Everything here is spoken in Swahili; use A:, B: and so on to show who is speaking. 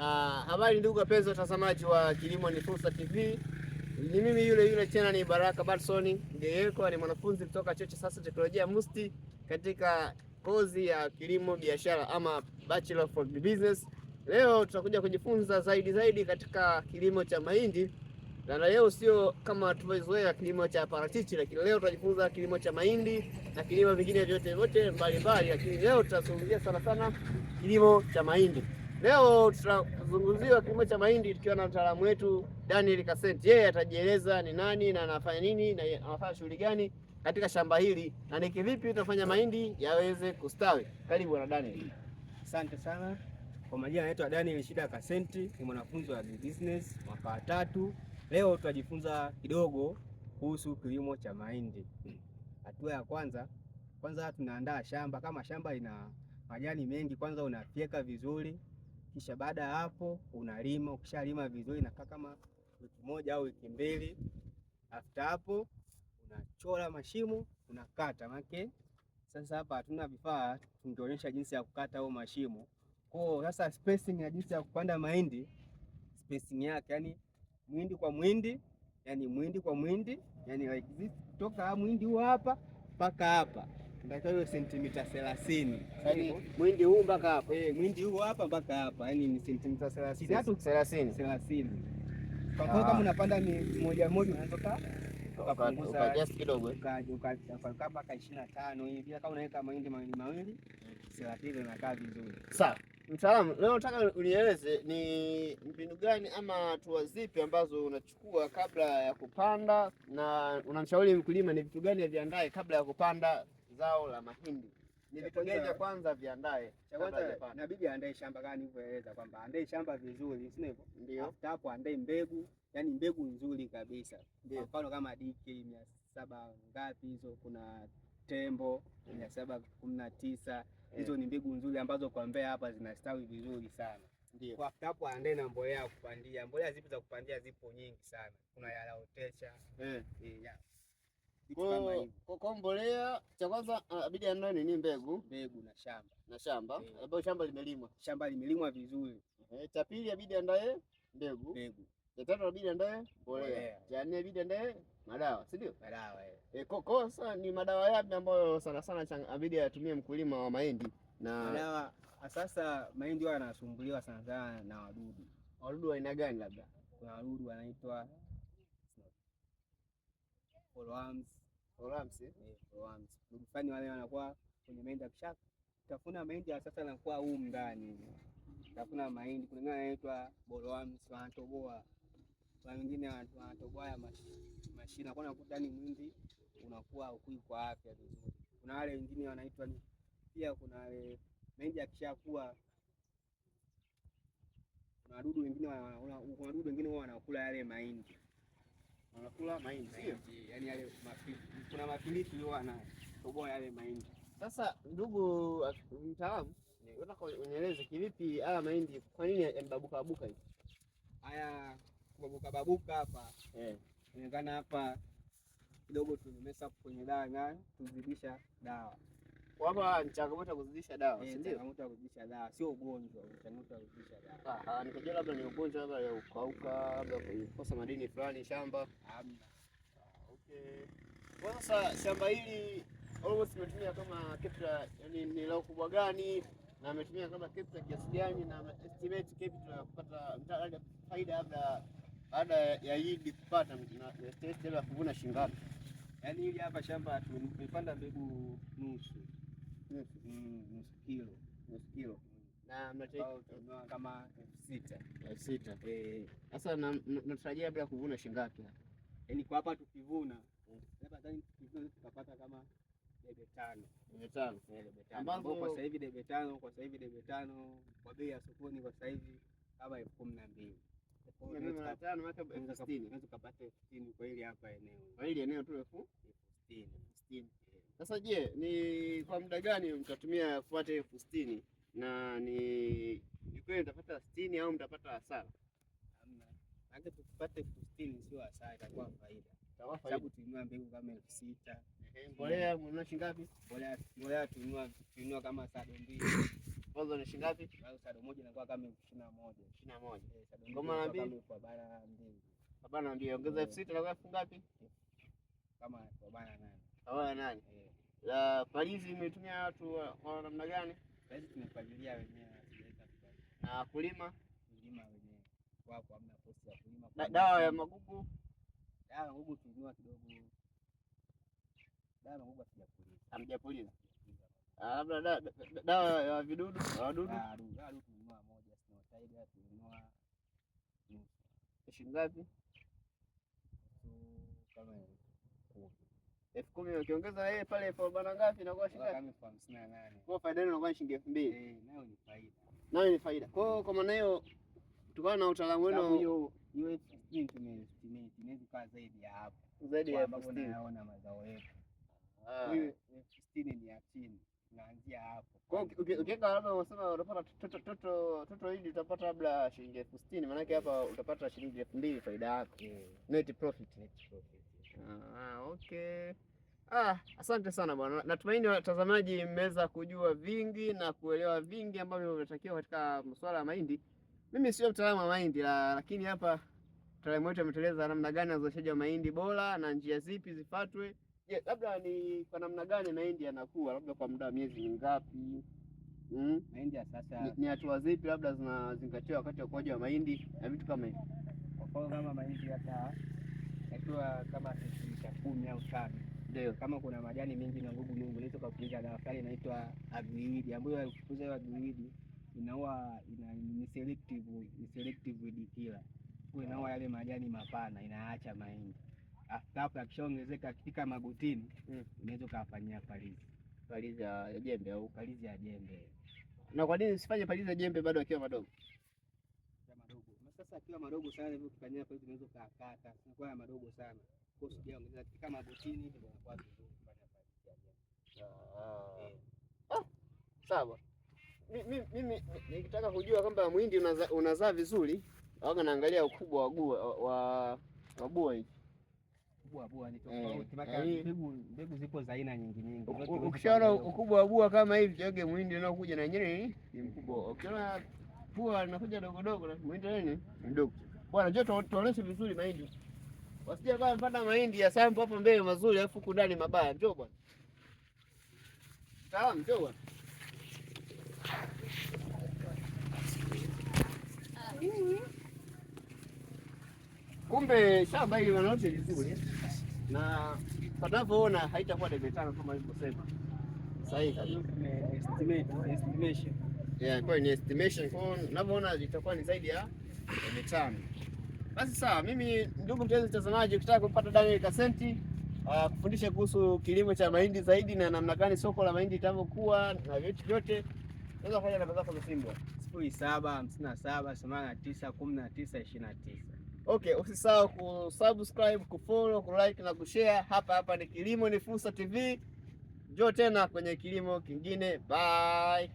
A: Habari ndugu wapenzi watazamaji wa Kilimo ni Fursa TV. Ni mimi yule tena, ni Baraka Batson Ngeyeko, ni mwanafunzi kutoka Chuo cha Sasa Teknolojia MUST katika kozi ya kilimo biashara ama Bachelor of Business. Leo tutakuja kujifunza zaidi katika kilimo cha mahindi, na leo sio kama tulivyozoea kilimo cha parachichi, lakini leo tutajifunza kilimo cha mahindi na kilimo vingine vyote mbalimbali, lakini leo tutazungumzia sana kilimo cha mahindi. Leo tutazungumzia kilimo cha mahindi tukiwa na mtaalamu wetu Daniel Kasenti. Yeye atajieleza ni nani na anafanya nini na anafanya shughuli gani katika shamba hili na ni kivipi tutafanya mahindi yaweze kustawi. Karibu bwana Daniel.
B: Asante sana. Kwa majina naitwa Daniel Shida Kasenti, ni mwanafunzi wa business mwaka wa 3. Leo tutajifunza kidogo kuhusu kilimo cha mahindi. Hatua ya kwanza tunaandaa shamba. Kama shamba lina majani mengi, kwanza unafyeka vizuri, kisha baada ya hapo unalima. Ukishalima vizuri inakaa kama wiki moja au wiki 2. After hapo unachora mashimo, unakata. Maana sasa hapa hatuna vifaa, tungeonyesha jinsi ya kukata au mashimo. Kwa sasa spacing ya jinsi ya kupanda mahindi, spacing yake yani mwindi kwa mwindi, yani like this, kutoka mwindi huu hapa mpaka hapa ndio hiyo sentimita 30.
A: Yaani mwindi huu mpaka hapa.
B: Mwindi huu hapa mpaka hapa, yani ni sentimita 30. Kwa hiyo kama unapanda moja unaweza ukapunguza
A: just kidogo
B: mpaka 25 hivi. Kama unaweka mahindi mawili 30 inakaa vizuri.
A: Sawa. Mtaalamu, leo nataka unieleze ni mbinu gani ama hatua zipi ambazo unachukua kabla ya kupanda, na unamshauri mkulima ni vitu gani aviandae kabla ya kupanda zao la mahindi? Ni vitu gani vya kwanza viandae?
B: Cha kwanza inabidi aandae shamba kama nilivyoeleza kwamba aandae shamba vizuri, si ndivyo?
A: Ndio.
B: After hapo aandae mbegu, yani mbegu nzuri kabisa. Kwa mfano kama DK 700 ngapi hizo, kuna Tembo 719, hizo ni mbegu nzuri ambazo kwa Mbeya hapa zinastawi vizuri sana.
A: Ndio.
B: Kwa after hapo aandae na mbolea ya kupandia. Mbolea zipo za kupandia, zipo nyingi sana. Kuna ya Laotecha.
A: Kwa mbolea cha kwanza inabidi aandae nini? Mbegu na shamba ambapo shamba limelimwa vizuri. Cha pili inabidi aandae mbegu. Cha tatu inabidi aandae mbolea. Cha nne inabidi aandae madawa, si ndio?
B: Madawa
A: Kokosa ni madawa yapi ambayo sana inabidi atumie mkulima wa mahindi? Na
B: madawa sasa, mahindi wao yanasumbuliwa sana na wadudu.
A: Wadudu wa aina gani? Labda
B: kuna wadudu wanaitwa Worms. Mfano wale wanakuwa kwenye mahindi, kisha tafuna mahindi sasa anakuwa humu ndani. Tafuna mahindi, kuna wengine wanaitwa Worms, wanatoboa. Kuna wengine wanatoboa ya mashina, kwa nakuta ndani mwindi unakuwa ukui kwa afya vizuri. Kuna wale wengine wanaitwa pia, kuna mahindi akishakuwa, kuna wadudu wengine wanakula yale mahindi. Sio? Yaani yale kuna mafilisi wao wanatoboa yale mahindi.
A: Sasa ndugu mtaalamu, nataka unieleze kivipi haya mahindi, kwa nini yamebabuka hivi?
B: Haya kubabuka hapa. Inaonekana hapa kidogo tumemesa kwenye dawa na kuzidisha dawa.
A: Hapa ni changamoto ya kuzidisha dawa, si ndio?
B: Changamoto ya kuzidisha dawa, sio ugonjwa, changamoto ya kuzidisha dawa.
A: Nikajua labda ni ugonjwa, labda ya ukauka, labda kukosa madini fulani shamba. Okay. Kwa sasa shamba hili almost umetumia kama capital, yani ni la ukubwa gani na umetumia kama capital kiasi gani, na estimate capital ya kupata faida labda baada ya yield kupata na test ya kuvuna shingapi?
B: Yaani hili hapa shamba tumepanda mbegu nusu kilo
A: na mnataka
B: kama
A: 6,000. Sasa natarajia labda kuvuna shingapi hapa?
B: Yaani kwa hapa tukivuna labda tukapata kama debe 5.
A: Ambapo
B: kwa sasa hivi debe 5 kwa bei ya sokoni kwa sasa hivi kama 12,000. Unaweza kupata 60 kwa ile hapa eneo.
A: Kwa ile eneo tu 60. Sasa je, ni kwa muda gani mtatumia kufuata 60 na ni kweli mtapata 60 au mtapata hasara?
B: Hamna. Hata tukipata 60 sio hasara, itakuwa faida. Sababu tulinunua mbegu kama 6,000.
A: Mbolea mnunua shilingi ngapi?
B: Mbolea tununua kama sado 2.
A: Kwanza ni shilingi ngapi?
B: Sado moja inakuwa kama 21.
A: Kwa maana mbili.
B: Kwa bara 2.
A: Bana ndio ongeza F6 inakuwa elfu ngapi?
B: Kama kwa bara 8.
A: Kwa 8. La palizi imetumia watu wa namna gani?
B: Sasa tumepalilia wenyewe
A: na kulima
B: wenyewe. Wapo hamna posti ya kulima.
A: Dawa ya magugu?
B: Dawa ya magugu tununua kidogo. Dawa ya magugu
A: hamjapuliza. Labda dawa ya vidudu, wadudu?
B: Wadudu tununua moja, Snow Tiger tununua
A: shilingi ngapi?
B: Kama
A: 10,000 ukiongeza yeye pale elfu bana ngapi inakuwa shilingi
B: kama 58.
A: Kwa faida yenu inakuwa shilingi 2,000.
B: Nayo ni faida.
A: Nayo ni faida. Kwa maana hiyo kutokana na utaalamu wenu
B: hiyo estimate inaweza kuwa zaidi ya hapo.
A: Zaidi ya hapo
B: naona mazao yetu. Hiyo 60 ni ya chini. Tunaanzia hapo.
A: Kwa ukiweka labda unasema utapata toto hili utapata labda shilingi 60,000, maana yake hapa utapata shilingi 2,000 faida yako. Net profit. Okay. Asante sana bwana. Natumaini watazamaji mmeweza kujua vingi na kuelewa vingi ambavyo vinatakiwa katika masuala ya mahindi. Mimi sio mtaalamu wa mahindi lakini hapa mtaalamu wetu ametueleza namna gani uzalishaji wa mahindi bora na njia zipi zifuatwe. Je, labda ni kwa namna gani mahindi yanakuwa, labda kwa muda wa miezi mingapi?
B: Mahindi ya sasa
A: ni hatua zipi labda zinazingatiwa wakati wa ukuaji wa mahindi na vitu kama hivyo?
B: Kwa kama mahindi hata hatua kama 10 au 5.
A: Ndio.
B: Kama kuna majani mengi na ngugu nyingi unaweza kupuliza dawa kali inaitwa agriweed ambayo ukipuliza hiyo agriweed inaua ni selective weed killer. Kwa inaua yale majani mapana inaacha mahindi. Hapo akishaongezeka katika magotini unaweza kufanyia palizi ya jembe au palizi ya jembe.
A: Na kwa nini usifanye palizi ya jembe bado akiwa madogo?
B: Sasa akiwa madogo sana hivyo kufanyia palizi unaweza kukata. Sinakuwa madogo sana. Kwa hiyo sijaongeza katika magotini ndio inakuwa vizuri kufanya palizi ya jembe.
A: Sawa. Mimi nikitaka kujua kwamba muhindi unazaa vizuri, waga naangalia ukubwa wa bua hivi.
B: Bua ni tofauti. Mbegu zipo za aina nyingi.
A: Ukishaona ukubwa wa bua kama hivi, joge muhindi unaokuja na yenyewe ni mkubwa. Ukiona bua linakuja dogo na muhindi nini? Mdogo. Bwana, njoo tuoneshe vizuri mahindi. Wasije kama mpanda mahindi ya sample hapo mbele mazuri alafu kundani mabaya. Njoo bwana. Salamu, njoo bwana. Kumbe shamba hili wanaote vizuri na tunavyoona haitakuwa debe 5 kama nilivyosema. Sahihi kabisa.
B: Estimation.
A: Kwa ni estimation. Kwa ninavyoona itakuwa ni zaidi ya debe 5. Basi sawa, mimi ndugu mtazamaji, ukitaka kupata Daniel Kasenti kufundisha kuhusu kilimo cha mahindi zaidi na namna gani soko la mahindi litavyokuwa na vitu vyote, unaweza kufanya namba zako za simu
B: 0757891929.
A: Okay, usisahau kusubscribe, kufollow, kulike na kushare. Hapa ni Kilimo ni Fursa TV. Njoo tena kwenye kilimo kingine. Bye.